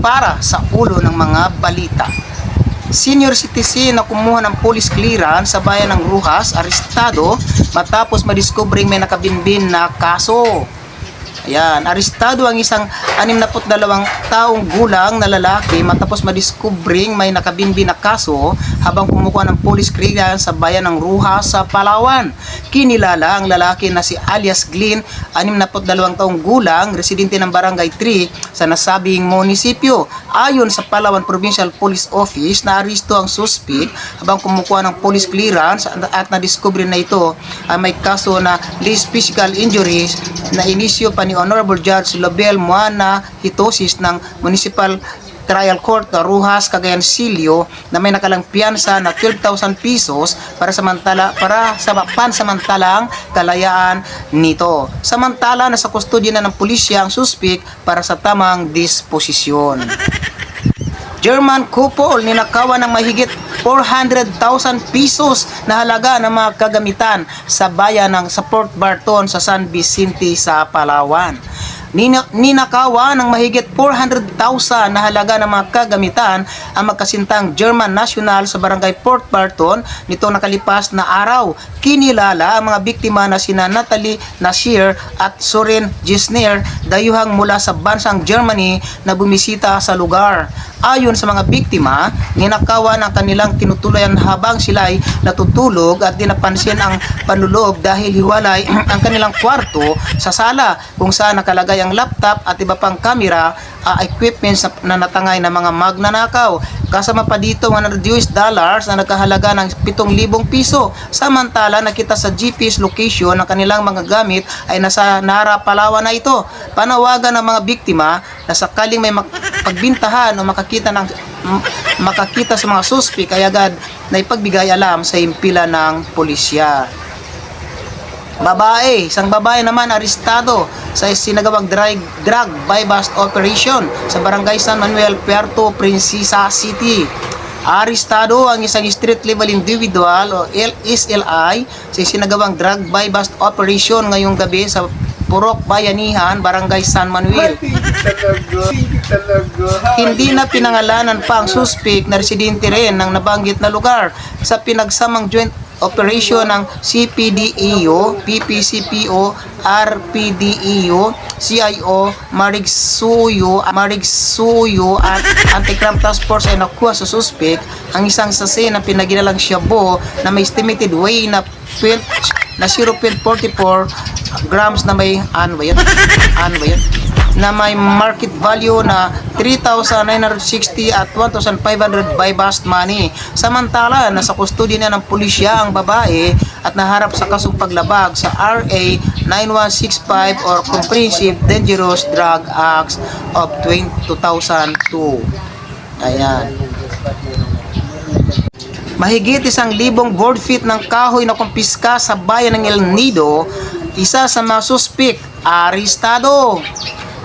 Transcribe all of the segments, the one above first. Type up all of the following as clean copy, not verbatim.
para sa ulo ng mga balita. Senior citizen na kumuha ng police clearance sa bayan ng Rojas, arestado matapos madiskubring may nakabinbin na kaso. Ayan, arestado ang isang 62 taong gulang na lalaki matapos madiskubring may nakabinbin na kaso habang kumukuha ng police clearance sa bayan ng Rojas sa Palawan. Kinilala ang lalaki na si alias Glenn, 62 taong gulang, residente ng Barangay 3 sa nasabing munisipyo. Ayon sa Palawan Provincial Police Office, naaresto ang suspect habang kumukuha ng police clearance at nadiskubre na ito ay may kaso na least physical injuries na inisyo pa ni Honorable Judge Lobel Moana Hitosis ng Municipal Trial Court na Rojas, Cagayan Silio na may nakalang piyansa na 12,000 pesos para sa pansamantalang kalayaan nito. Samantala, nasa kustodya na ng pulisya ang suspect para sa tamang disposisyon. German couple ninakawan ng mahigit 400,000 pesos na halaga ng mga kagamitan sa bayan ng Port Barton sa San Vicente sa Palawan. Ninakawan ng mahigit 400,000 na halaga ng mga kagamitan ang magkasintang German national sa barangay Port Barton nitong nakalipas na araw. Kinilala ang mga biktima na sina Natalie Nasir at Soren Gisner, dayuhang mula sa bansang Germany na bumisita sa lugar. Ayon sa mga biktima, ninakawan ang kanilang tinutuluyan habang sila'y natutulog at dinapansin ang panluloob dahil hiwalay ang kanilang kwarto sa sala kung saan nakalagay ang laptop at iba pang camera equipments na natangay ng mga magnanakaw. Kasama pa dito $100 na nagkahalaga ng 7,000 piso. Samantala, nakita sa GPS location ng kanilang mga gamit ay nasa Nara, Palawan na ito. Panawagan ng mga biktima na sakaling may pagbintahan o makakita sa mga suspect ay agad na ipagbigay alam sa himpilan ng pulisya. Isang babae naman arestado sa sinagawang drug buy-bust operation sa Barangay San Manuel, Puerto Princesa City. Arestado ang isang street level individual o SLI sa sinagawang drug buy-bust operation ngayong gabi sa Purok Bayanihan, Barangay San Manuel. Hindi na pinangalanan pa ang suspect na residente rin ng nabanggit na lugar sa pinagsamang joint operation ng CPDEO, PPCPO, RPDEO, CIO, Marigsuyo at Anti-Crime Task Force ay nakuha sa suspect ang isang sase na pinaginalang shabu na may estimated weight na 0.44 grams na may na may market value na 3,960 at 1,500 by bust money. Samantala, nasa kustodya na ng pulisya ang babae at naharap sa kasong paglabag sa RA 9165 or Comprehensive Dangerous Drug Acts of 2002. Ayan. Mahigit 1,000 board feet ng kahoy na kumpiska sa bayan ng El Nido. Isa sa mga suspect, arestado.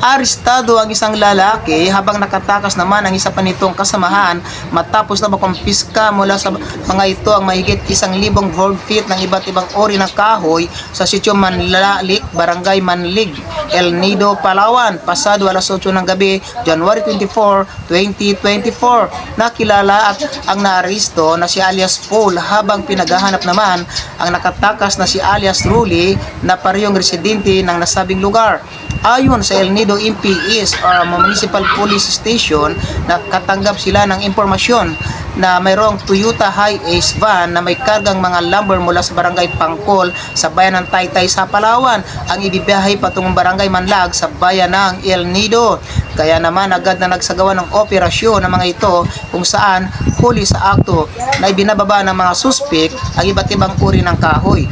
Arestado ang isang lalaki habang nakatakas naman ang isa pa nitong kasamahan matapos na makumpiska mula sa mga ito ang mahigit 1,000 board feet ng iba't ibang uri ng kahoy sa sitio Manlalik, Barangay Manlig, El Nido, Palawan, pasado alas 8 ng gabi, January 24, 2024. Nakilala at ang naaresto na si alias Paul habang pinaghahanap naman ang nakatakas na si alias Ruli na parehong residente ng nasabing lugar. Ayon sa El Nido MPS or Municipal Police Station, nakatanggap sila ng impormasyon na mayroong Toyota Hi-Ace van na may kargang mga lumber mula sa Barangay Pangkol sa bayan ng Taytay sa Palawan ang ibibiyahe patungong Barangay Manlag sa bayan ng El Nido. Kaya naman agad na nagsagawa ng operasyon ng mga ito kung saan huli sa akto na ibinababa ng mga suspect ang iba't ibang uri ng kahoy.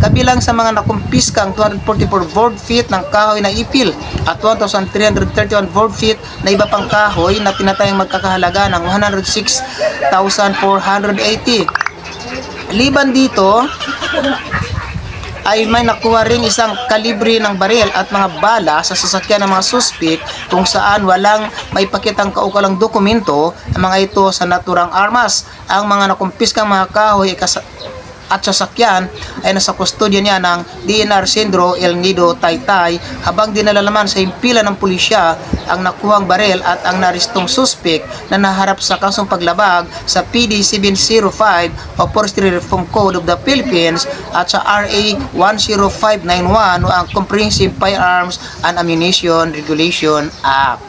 Kabilang sa mga nakumpiskang 244 board feet ng kahoy na ipil at 1,331 board feet na iba pang kahoy na tinatayang magkakahalaga ng 106,480. Liban dito ay may nakuha rin isang kalibre ng baril at mga bala sa sasakyan ng mga suspect kung saan walang maipakitang kaukulang dokumento ang mga ito sa naturang armas. Ang mga nakumpiskang mga kahoy at sasakyan ay nasa kustodya niya ng DNR Centro El Nido, Taytay, habang dinala naman sa himpilan ng pulisya ang nakuhang barel at ang naristong suspect na naharap sa kasong paglabag sa PD 705 o Forestry Reform Code of the Philippines at sa RA 10591 o ang Comprehensive Firearms and Ammunition Regulation Act.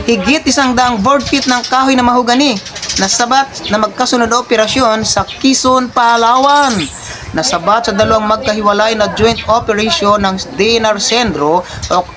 Higit 100 board feet ng kahoy na mahogani nasabat na magkasunod na operasyon sa Quezon, Palawan. Nasabat sa dalawang magkahiwalay na joint operation ng DNR Centro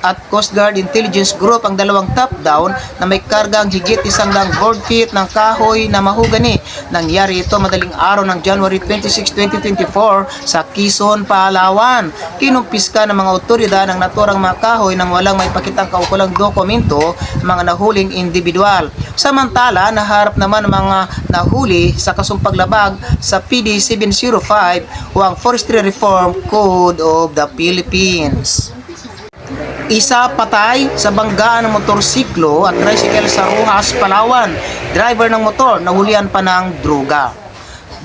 at Coast Guard Intelligence Group ang dalawang top-down na may kargang higit 100 board feet ng kahoy na mahogani. Nangyari ito madaling araw ng January 26, 2024 sa Quezon, Palawan. Kinumpiska ng mga otoridad ng naturang mga kahoy nang walang may pakitang kaukulang dokumento mga nahuling individual. Samantala, naharap naman ang mga nahuli sa kasong paglabag sa PD 705 o ang Forestry Reform Code of the Philippines. Isa patay sa banggaan ng motorsiklo at tricycle sa Roxas, Palawan. Driver ng motor nahulihan pa ng droga.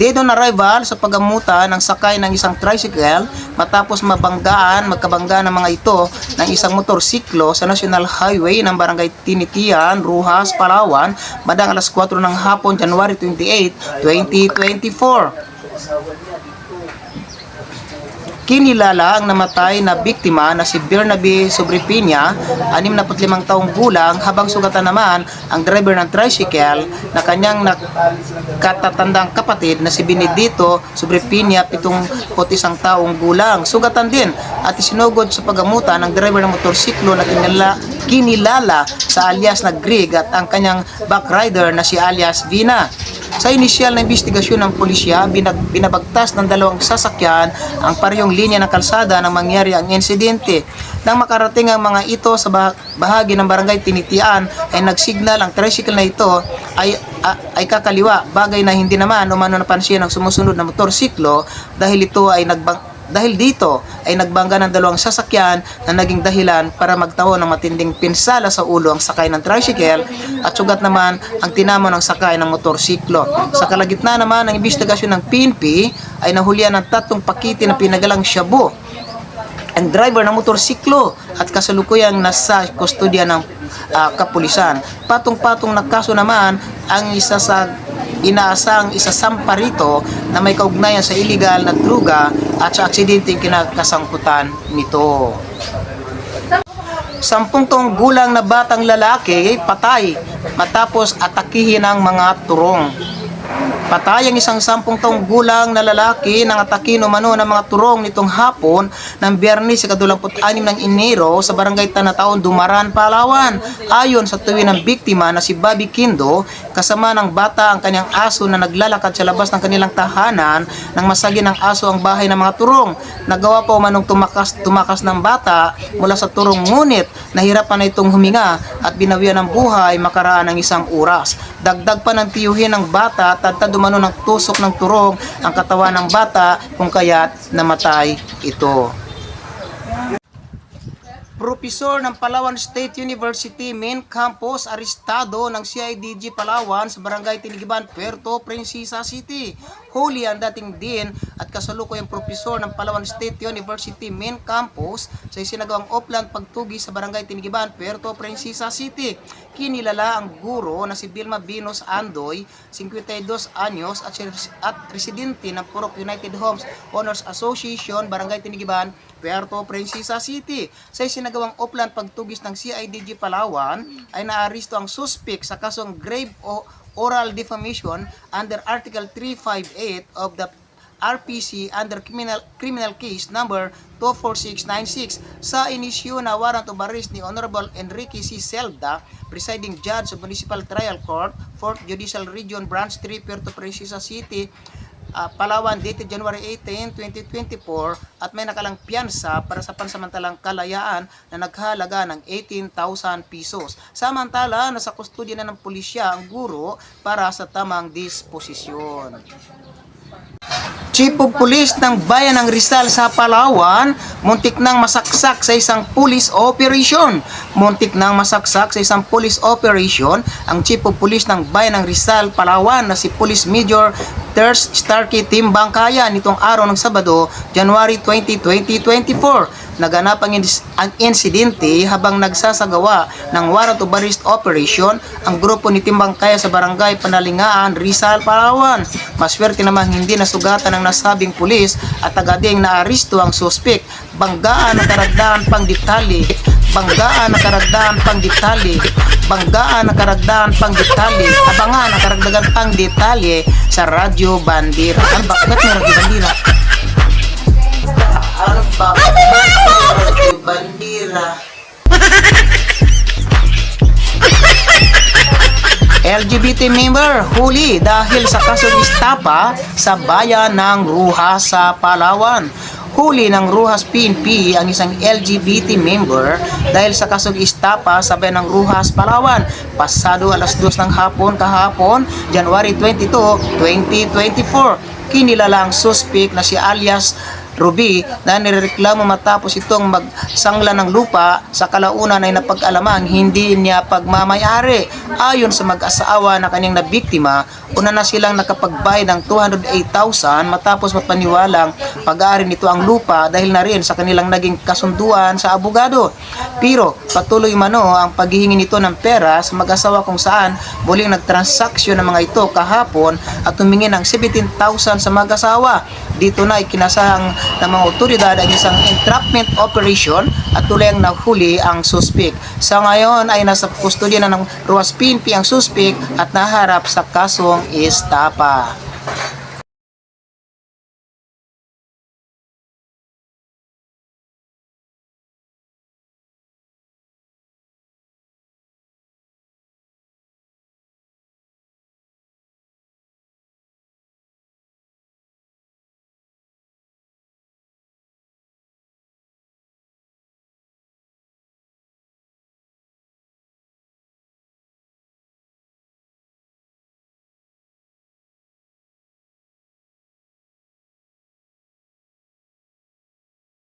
Dead on arrival sa paggamutan ng sakay ng isang tricycle matapos magkabanggaan ng mga ito ng isang motorsiklo sa National Highway ng Barangay Tinitian, Roxas, Palawan, bandang alas 4 ng hapon, January 28, 2024. Kinilala ang namatay na biktima na si Bernabe Sobrepiña, 65 taong gulang, habang sugatan naman ang driver ng tricycle na kanyang nakatatandang kapatid na si Benedito Sobrepiña, 71 taong gulang. Sugatan din at isinugod sa paggamutan ng driver ng motorsiklo na kinilala sa alias na Greg at ang kanyang backrider na si alias Vina. Sa inisyal na investigasyon ng pulisya, binabagtas ng dalawang sasakyan ang parehong linya ng kalsada nang mangyari ang insidente. Nang makarating ang mga ito sa bahagi ng Barangay Tinitian, ay nagsignal ang tricycle na ito ay kakaliwa, bagay na hindi naman umano napansin ng sumusunod na motorsiklo dahil dito ay nagbangga ng dalawang sasakyan na naging dahilan para magtaho ng matinding pinsala sa ulo ang sakay ng tricycle at sugat naman ang tinamo ng sakay ng motorsiklo. Sa kalagitnaan naman ng investigasyon ng PNP ay nahulihan ng 3 pakiti na pinagalang shabu ang driver ng motorsiklo at kasalukuyang nasa kustodya ng kapulisan. Patong-patong na kaso naman ang isa sa inaasang isasampa rito na may kaugnayan sa illegal na droga at sa aksidenteng kinakasangkutan nito. 10 taong gulang na batang lalaki ay patay matapos atakihin ng mga turong. Patay ang isang 10 taong gulang na lalaki nang atakin umano ng mga turong nitong hapon ng Biyernes sa 26 ng Enero sa Barangay Tanataon, Dumaran, Palawan. Ayon sa tuwin ng biktima na si Bobby Kindo, kasama ng bata ang kanyang aso na naglalakad sa labas ng kanilang tahanan nang masagi ng aso ang bahay ng mga turong. Nagawa pa umanong tumakas ng bata mula sa turong, ngunit nahirapan na itong huminga at binawian ng buhay makaraan ng 1 oras. Dagdag pa ng tiyuhin ng bata at umano ng tusok ng turong ang katawan ng bata kung kaya't namatay ito. Propesor ng Palawan State University Main Campus arestado ng CIDG Palawan sa Barangay Tinigiban, Puerto Princesa City. Huli ang dating dean at kasalukuyang propesor ng Palawan State University Main Campus sa isinagawang offline pagtugi sa Barangay Tinigiban, Puerto Princesa City. Kinilala ang guro na si Vilma Binos Andoy, 52 anyos at residente ng Purok United Homes Owners Association, Barangay Tinigiban, Puerto Princesa City. Sa isinagawang offline pagtugis ng CIDG Palawan ay naaresto ang suspect sa kasong grave o oral defamation under Article 358 of the RPC under criminal case number 24696 sa inisyu na warrant of arrest ni Honorable Enrique C. Celda, presiding judge of Municipal Trial Court, 4th Judicial Region, Branch 3, Puerto Princesa City, Palawan, dated January 18, 2024 at may nakalang piyansa para sa pansamantalang kalayaan na naghalaga ng 18,000 pesos. Samantala, nasa kustodya na ng pulisya ang guro para sa tamang disposisyon. Chief of Police ng Bayan ng Rizal sa Palawan, muntik nang masaksak sa isang police operation. Muntik nang masaksak sa isang police operation ang Chief of Police ng Bayan ng Rizal, Palawan na si Police Major Thirst Starkey Timbang Kaya nitong araw ng Sabado, January 20, 2024. Naganap ang insidente habang nagsasagawa ng warrant of arrest operation ang grupo ni Timbang Kaya sa barangay Panalingaan, Rizal, Palawan. Maswerte naman hindi nasugatan ng nasabing pulis at agading naaresto ang suspek. Banggaan na karagdagan pang detalye. Banggaan na karagdagan pang detalye. Banggaan na karagdagan pang detalye. Abangan ang karagdagan pang detalye sa Radyo Bandera. Ano ba? Ba't may Radyo Bandera? Ano ba? Ba't may Radyo Bandera? LGBT member huli dahil sa kasong istapa sa bayan ng Ruhas sa Palawan. Huli ng Ruhas PNP ang isang LGBT member dahil sa kasong istapa sa bayan ng Ruhas, Palawan. Pasado alas 2 ng hapon kahapon, January 22, 2024. Kinilala ang suspect na si alias Ruby na nireklamo matapos itong magsangla ng lupa sa kalaunan ay napag-alamang hindi niya pagmamayari. Ayon sa mag-asawa na kanyang nabiktima, una na silang nakapagbayad ng 208,000 matapos mapaniwalang pag-aari nito ang lupa dahil na rin sa kanilang naging kasunduan sa abogado. Pero patuloy mano ang paghihingi nito ng pera sa mag-asawa kung saan muling nagtransaksyon ng mga ito kahapon at humingi ng 17,000 sa mag-asawa. Dito na ikinasahang ng mga otoridad ang isang entrapment operation at tuloy ang nahuli ang suspek. Sa ngayon ay nasa kustodya na ng Ruhas PNP ang suspek at naharap sa kasong estapa.